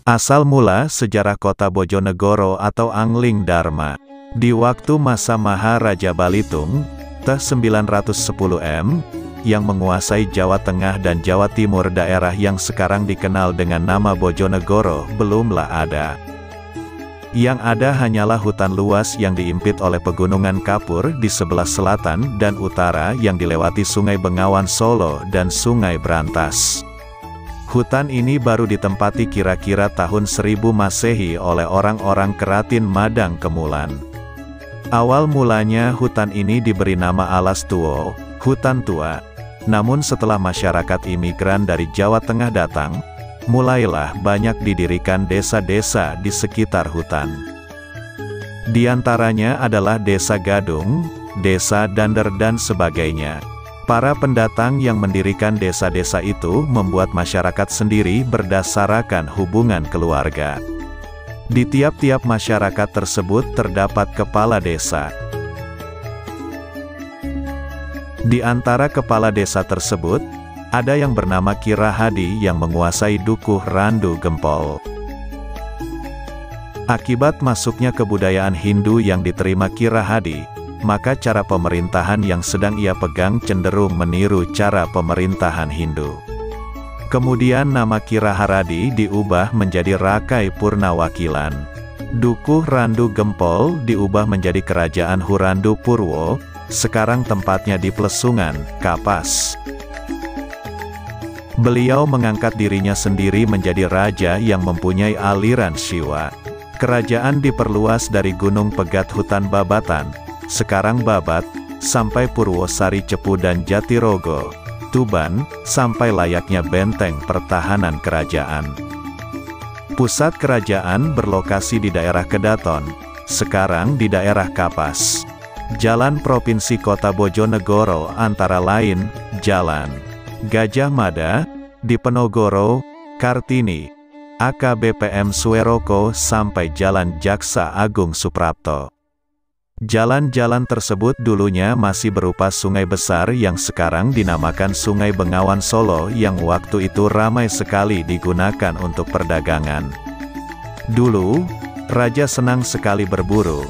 Asal mula sejarah kota Bojonegoro atau Angling Dharma. Di waktu masa Maharaja Balitung, T910M, yang menguasai Jawa Tengah dan Jawa Timur, daerah yang sekarang dikenal dengan nama Bojonegoro belumlah ada. Yang ada hanyalah hutan luas yang diimpit oleh pegunungan kapur di sebelah selatan dan utara yang dilewati Sungai Bengawan Solo dan Sungai Brantas. Hutan ini baru ditempati kira-kira tahun 1000 Masehi oleh orang-orang Keratin Madang Kemulan. Awal mulanya hutan ini diberi nama Alas Tuo, hutan tua. Namun setelah masyarakat imigran dari Jawa Tengah datang, mulailah banyak didirikan desa-desa di sekitar hutan. Di antaranya adalah Desa Gadung, Desa Dander dan sebagainya. Para pendatang yang mendirikan desa-desa itu membuat masyarakat sendiri berdasarkan hubungan keluarga. Di tiap-tiap masyarakat tersebut terdapat kepala desa. Di antara kepala desa tersebut, ada yang bernama Ki Rahadi yang menguasai Dukuh Randu Gempol. Akibat masuknya kebudayaan Hindu yang diterima Ki Rahadi, maka cara pemerintahan yang sedang ia pegang cenderung meniru cara pemerintahan Hindu. Kemudian nama Ki Rahadi diubah menjadi Rakai Purnawakilan. Dukuh Randu Gempol diubah menjadi Kerajaan Hurandu Purwo, sekarang tempatnya di Plesungan, Kapas. Beliau mengangkat dirinya sendiri menjadi raja yang mempunyai aliran Siwa. Kerajaan diperluas dari Gunung Pegat Hutan Babatan, sekarang Babat, sampai Purwosari Cepu dan Jatirogo, Tuban, sampai layaknya benteng pertahanan kerajaan. Pusat kerajaan berlokasi di daerah Kedaton, sekarang di daerah Kapas. Jalan Provinsi Kota Bojonegoro antara lain, Jalan Gajah Mada, Diponegoro, Kartini, AKBPM Suweroko sampai Jalan Jaksa Agung Suprapto. Jalan-jalan tersebut dulunya masih berupa sungai besar yang sekarang dinamakan Sungai Bengawan Solo yang waktu itu ramai sekali digunakan untuk perdagangan. Dulu, raja senang sekali berburu,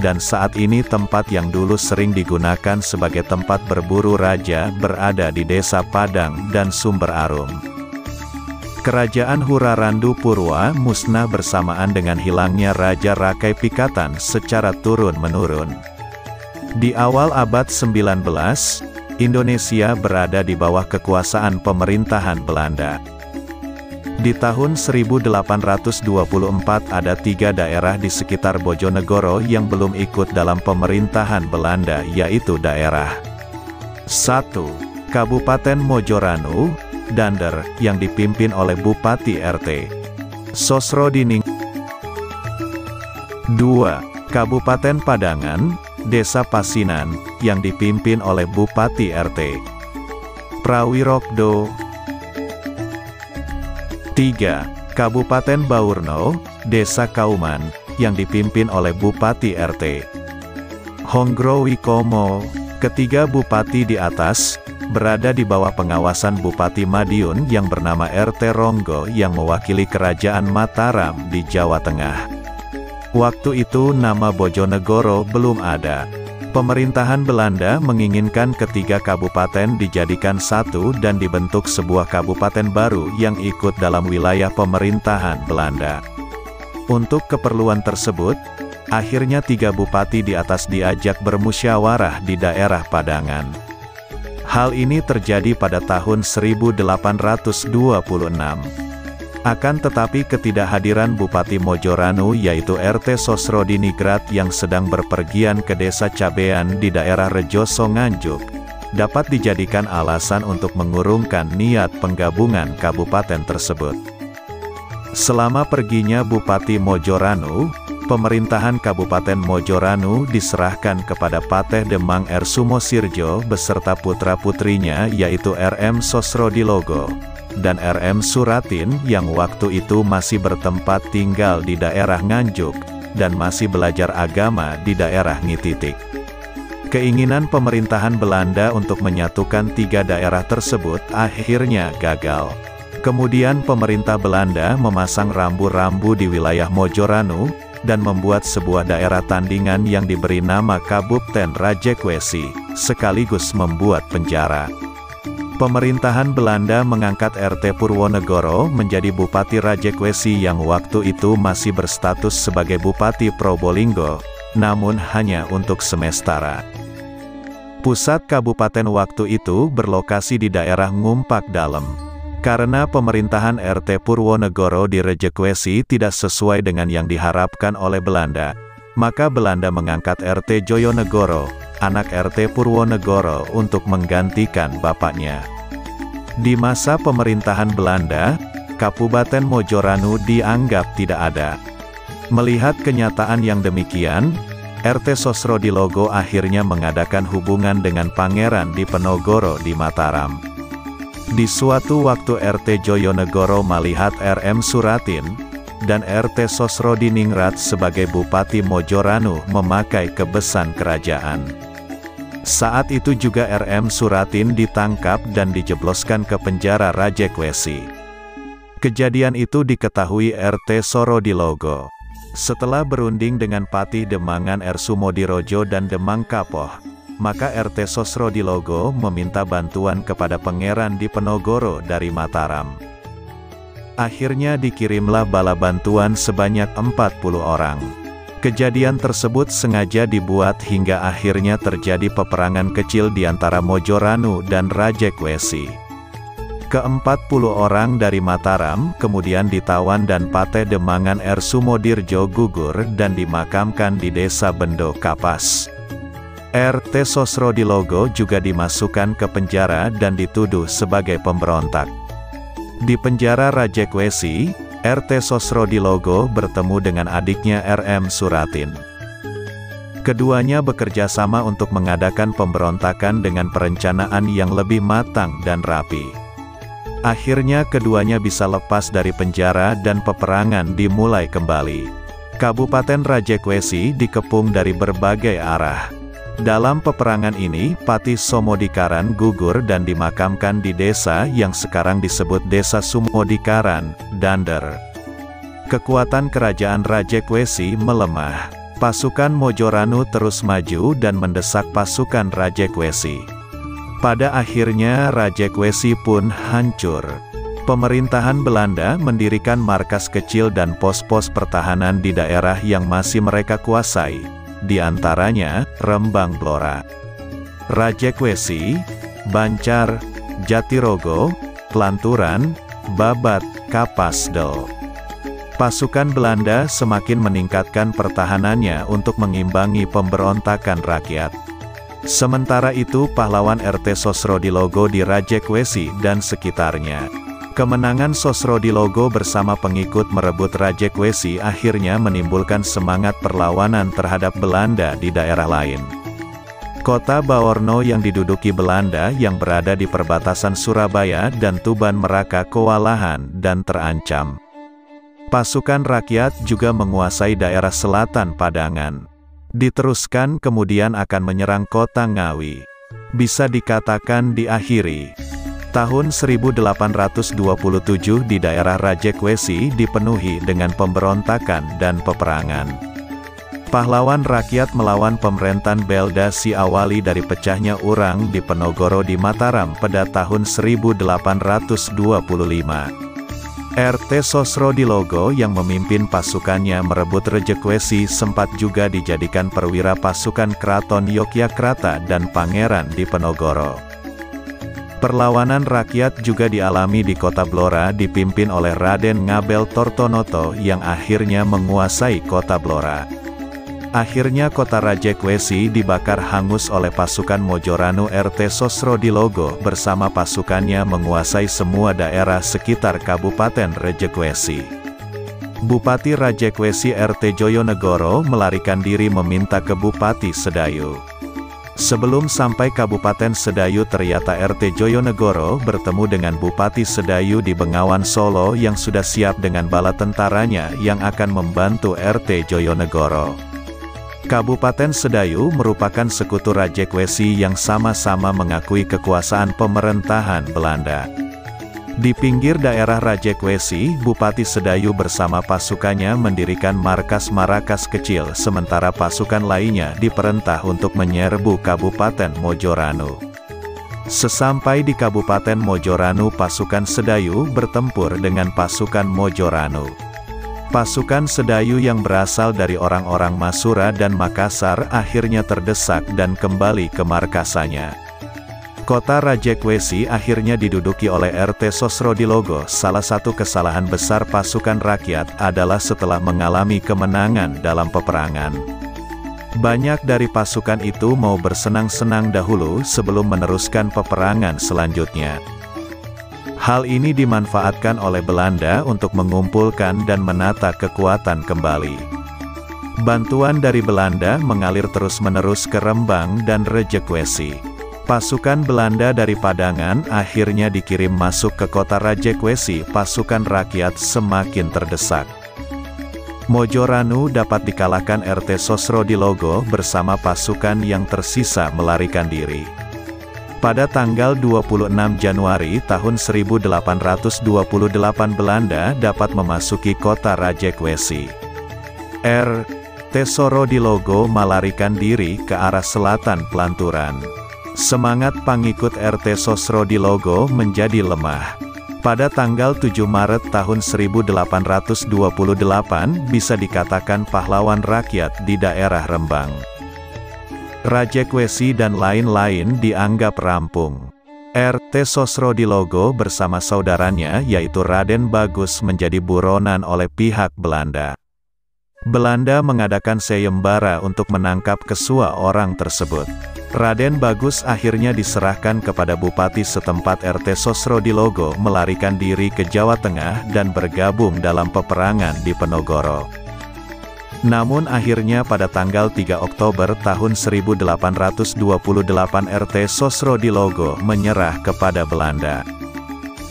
dan saat ini tempat yang dulu sering digunakan sebagai tempat berburu raja berada di Desa Padang dan Sumber Arum. Kerajaan Hurarandu Purwa musnah bersamaan dengan hilangnya Raja Rakai Pikatan secara turun-menurun. Di awal abad 19, Indonesia berada di bawah kekuasaan pemerintahan Belanda. Di tahun 1824 ada 3 daerah di sekitar Bojonegoro yang belum ikut dalam pemerintahan Belanda, yaitu daerah 1. Kabupaten Mojoranu, Dander, yang dipimpin oleh Bupati RT Sosrodini. 2. Kabupaten Padangan, Desa Pasinan, yang dipimpin oleh Bupati RT Prawirokdo. 3. Kabupaten Baurno, Desa Kauman, yang dipimpin oleh Bupati RT Hongrowikomo. Ketiga bupati di atas berada di bawah pengawasan Bupati Madiun yang bernama RT Ronggo yang mewakili Kerajaan Mataram di Jawa Tengah. Waktu itu nama Bojonegoro belum ada. Pemerintahan Belanda menginginkan ketiga kabupaten dijadikan satu dan dibentuk sebuah kabupaten baru yang ikut dalam wilayah pemerintahan Belanda. Untuk keperluan tersebut, akhirnya 3 bupati di atas diajak bermusyawarah di daerah Padangan. Hal ini terjadi pada tahun 1826. Akan tetapi ketidakhadiran Bupati Mojoranu yaitu RT Sosrodiningrat yang sedang berpergian ke Desa Cabean di daerah Rejoso Nganjuk, dapat dijadikan alasan untuk mengurungkan niat penggabungan kabupaten tersebut. Selama perginya Bupati Mojoranu, pemerintahan Kabupaten Mojoranu diserahkan kepada Pateh Demang R. Sumosirjo beserta putra-putrinya yaitu RM Sosrodilogo dan RM Suratin yang waktu itu masih bertempat tinggal di daerah Nganjuk dan masih belajar agama di daerah Ngititik. Keinginan pemerintahan Belanda untuk menyatukan 3 daerah tersebut akhirnya gagal. Kemudian pemerintah Belanda memasang rambu-rambu di wilayah Mojoranu, dan membuat sebuah daerah tandingan yang diberi nama Kabupaten Rajegwesi, sekaligus membuat penjara. Pemerintahan Belanda mengangkat RT Purwonegoro menjadi Bupati Rajegwesi yang waktu itu masih berstatus sebagai Bupati Probolinggo, namun hanya untuk sementara. Pusat kabupaten waktu itu berlokasi di daerah Ngumpak Dalem. Karena pemerintahan RT Purwonegoro di Rajegwesi tidak sesuai dengan yang diharapkan oleh Belanda, maka Belanda mengangkat RT Joyonegoro, anak RT Purwonegoro, untuk menggantikan bapaknya. Di masa pemerintahan Belanda, Kabupaten Mojoranu dianggap tidak ada. Melihat kenyataan yang demikian, RT Sosrodilogo akhirnya mengadakan hubungan dengan Pangeran Diponegoro di Mataram. Di suatu waktu RT Joyonegoro melihat RM Suratin dan RT Sosrodiningrat sebagai Bupati Mojoranu memakai kebesan kerajaan. Saat itu juga RM Suratin ditangkap dan dijebloskan ke penjara Rajegwesi. Kejadian itu diketahui RT Sorodilogo. Setelah berunding dengan Patih Demangan R. Sumodirojo dan Demang Kapoh, maka RT Sosrodilogo meminta bantuan kepada Pangeran Diponegoro dari Mataram. Akhirnya dikirimlah bala bantuan sebanyak 40 orang. Kejadian tersebut sengaja dibuat hingga akhirnya terjadi peperangan kecil di antara Mojoranu dan Rajegwesi. Ke-40 orang dari Mataram kemudian ditawan dan Patih Demangan R. Sumodirjo gugur dan dimakamkan di Desa Bendo Kapas. RT Sosrodilogo juga dimasukkan ke penjara dan dituduh sebagai pemberontak. Di penjara Rajegwesi, RT Sosrodilogo bertemu dengan adiknya RM Suratin. Keduanya bekerja sama untuk mengadakan pemberontakan dengan perencanaan yang lebih matang dan rapi. Akhirnya keduanya bisa lepas dari penjara dan peperangan dimulai kembali. Kabupaten Rajegwesi dikepung dari berbagai arah. Dalam peperangan ini, Patih Somodikaran gugur dan dimakamkan di desa yang sekarang disebut Desa Sumodikaran, Dander. Kekuatan kerajaan Rajegwesi melemah. Pasukan Mojoranu terus maju dan mendesak pasukan Rajegwesi. Pada akhirnya Rajegwesi pun hancur. Pemerintahan Belanda mendirikan markas kecil dan pos-pos pertahanan di daerah yang masih mereka kuasai. Di antaranya, Rembang Blora, Rajegwesi, Bancar, Jatirogo, Pelanturan, Babat, Kapasdel. Pasukan Belanda semakin meningkatkan pertahanannya untuk mengimbangi pemberontakan rakyat. Sementara itu pahlawan RT Sosrodilogo di Rajegwesi dan sekitarnya. Kemenangan Sosrodilogo bersama pengikut merebut Rajegwesi akhirnya menimbulkan semangat perlawanan terhadap Belanda di daerah lain. Kota Baorno yang diduduki Belanda yang berada di perbatasan Surabaya dan Tuban Meraka kewalahan dan terancam. Pasukan rakyat juga menguasai daerah selatan Padangan. Diteruskan kemudian akan menyerang kota Ngawi. Bisa dikatakan diakhiri. Tahun 1827 di daerah Rajegwesi dipenuhi dengan pemberontakan dan peperangan. Pahlawan rakyat melawan pemerintahan Belda si awali dari pecahnya Urang Diponegoro di Mataram pada tahun 1825. RT Sosrodilogo yang memimpin pasukannya merebut Rajegwesi sempat juga dijadikan perwira pasukan Keraton Yogyakarta dan Pangeran Diponegoro. Perlawanan rakyat juga dialami di kota Blora dipimpin oleh Raden Ngabel Tortonoto yang akhirnya menguasai kota Blora. Akhirnya kota Rajegwesi dibakar hangus oleh pasukan Mojoranu. RT Sosrodilogo bersama pasukannya menguasai semua daerah sekitar Kabupaten Rajegwesi. Bupati Rajegwesi RT Joyonegoro melarikan diri meminta ke Bupati Sedayu. Sebelum sampai Kabupaten Sedayu ternyata RT Joyonegoro bertemu dengan Bupati Sedayu di Bengawan Solo yang sudah siap dengan bala tentaranya yang akan membantu RT Joyonegoro. Kabupaten Sedayu merupakan sekutu Rajegwesi yang sama-sama mengakui kekuasaan pemerintahan Belanda. Di pinggir daerah Rajekwesi, Bupati Sedayu bersama pasukannya mendirikan markas-markas kecil sementara pasukan lainnya diperintah untuk menyerbu Kabupaten Mojoranu. Sesampai di Kabupaten Mojoranu, pasukan Sedayu bertempur dengan pasukan Mojoranu. Pasukan Sedayu yang berasal dari orang-orang Masura dan Makassar akhirnya terdesak dan kembali ke markasanya. Kota Rajekwesi akhirnya diduduki oleh RT Sosrodilogo. Salah satu kesalahan besar pasukan rakyat adalah setelah mengalami kemenangan dalam peperangan. Banyak dari pasukan itu mau bersenang-senang dahulu sebelum meneruskan peperangan selanjutnya. Hal ini dimanfaatkan oleh Belanda untuk mengumpulkan dan menata kekuatan kembali. Bantuan dari Belanda mengalir terus-menerus ke Rembang dan Rajekwesi. Pasukan Belanda dari Padangan akhirnya dikirim masuk ke kota Rajekwesi. Pasukan rakyat semakin terdesak. Mojoranu dapat dikalahkan RT Sosrodilogo bersama pasukan yang tersisa melarikan diri. Pada tanggal 26 Januari tahun 1828 Belanda dapat memasuki kota Rajekwesi. RT Sosrodilogo melarikan diri ke arah selatan Pelanturan. Semangat pengikut RT Sosrodilogo menjadi lemah. Pada tanggal 7 Maret tahun 1828 bisa dikatakan pahlawan rakyat di daerah Rembang, Rajekwesi dan lain-lain dianggap rampung. RT Sosrodilogo bersama saudaranya yaitu Raden Bagus menjadi buronan oleh pihak Belanda. Belanda mengadakan sayembara untuk menangkap kesua orang tersebut. Raden Bagus akhirnya diserahkan kepada Bupati setempat. RT Sosrodilogo melarikan diri ke Jawa Tengah dan bergabung dalam peperangan di Penogoro. Namun akhirnya pada tanggal 3 Oktober tahun 1828 RT Sosrodilogo menyerah kepada Belanda.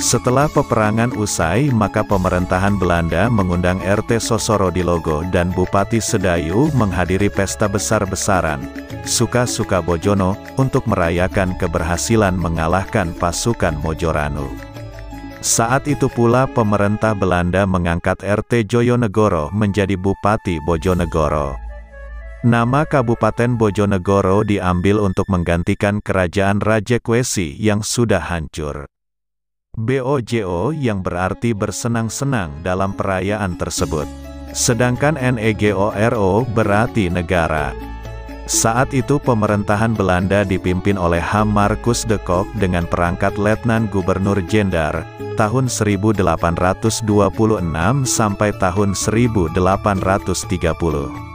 Setelah peperangan usai, maka pemerintahan Belanda mengundang RT Sosrodilogo dan Bupati Sedayu menghadiri pesta besar-besaran, Suka-Suka Bojono, untuk merayakan keberhasilan mengalahkan pasukan Mojoranu. Saat itu pula pemerintah Belanda mengangkat RT Joyonegoro menjadi Bupati Bojonegoro. Nama Kabupaten Bojonegoro diambil untuk menggantikan kerajaan Rajekwesi yang sudah hancur. Bojo yang berarti bersenang-senang dalam perayaan tersebut. Sedangkan Negoro berarti negara. Saat itu pemerintahan Belanda dipimpin oleh Ham Marcus de Kock dengan perangkat Letnan Gubernur Jenderal, tahun 1826 sampai tahun 1830.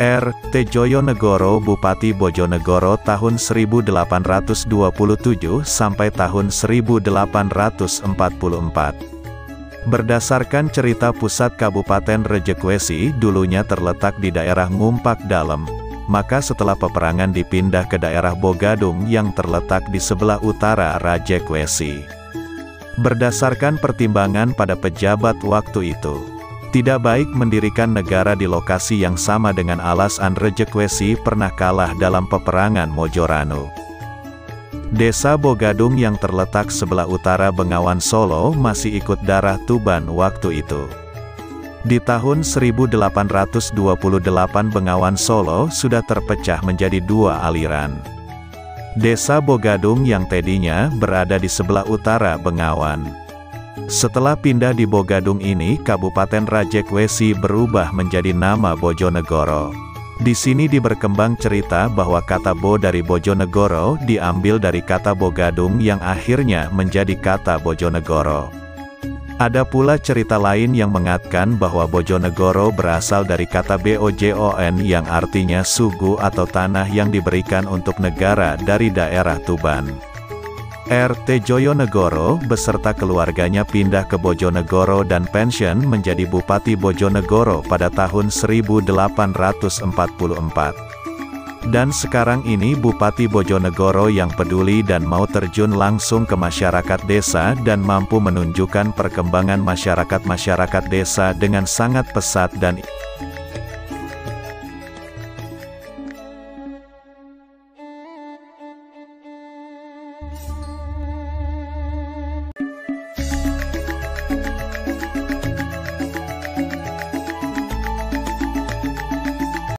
RT Joyonegoro Bupati Bojonegoro tahun 1827 sampai tahun 1844. Berdasarkan cerita pusat Kabupaten Rajekwesi dulunya terletak di daerah Ngumpak Dalem, maka setelah peperangan dipindah ke daerah Bogadung yang terletak di sebelah utara Rajekwesi. Berdasarkan pertimbangan pada pejabat waktu itu, tidak baik mendirikan negara di lokasi yang sama dengan alasan Rajekwesi pernah kalah dalam peperangan Mojoranu. Desa Bogadung yang terletak sebelah utara Bengawan Solo masih ikut darah Tuban waktu itu. Di tahun 1828 Bengawan Solo sudah terpecah menjadi dua aliran. Desa Bogadung yang tadinya berada di sebelah utara Bengawan. Setelah pindah di Bogadung ini, Kabupaten Rajekwesi berubah menjadi nama Bojonegoro. Di sini berkembang cerita bahwa kata Bo dari Bojonegoro diambil dari kata Bogadung yang akhirnya menjadi kata Bojonegoro. Ada pula cerita lain yang mengatakan bahwa Bojonegoro berasal dari kata Bojon yang artinya sugu atau tanah yang diberikan untuk negara dari daerah Tuban. RT Joyonegoro beserta keluarganya pindah ke Bojonegoro dan pensiun menjadi Bupati Bojonegoro pada tahun 1844. Dan sekarang ini Bupati Bojonegoro yang peduli dan mau terjun langsung ke masyarakat desa dan mampu menunjukkan perkembangan masyarakat desa dengan sangat pesat dan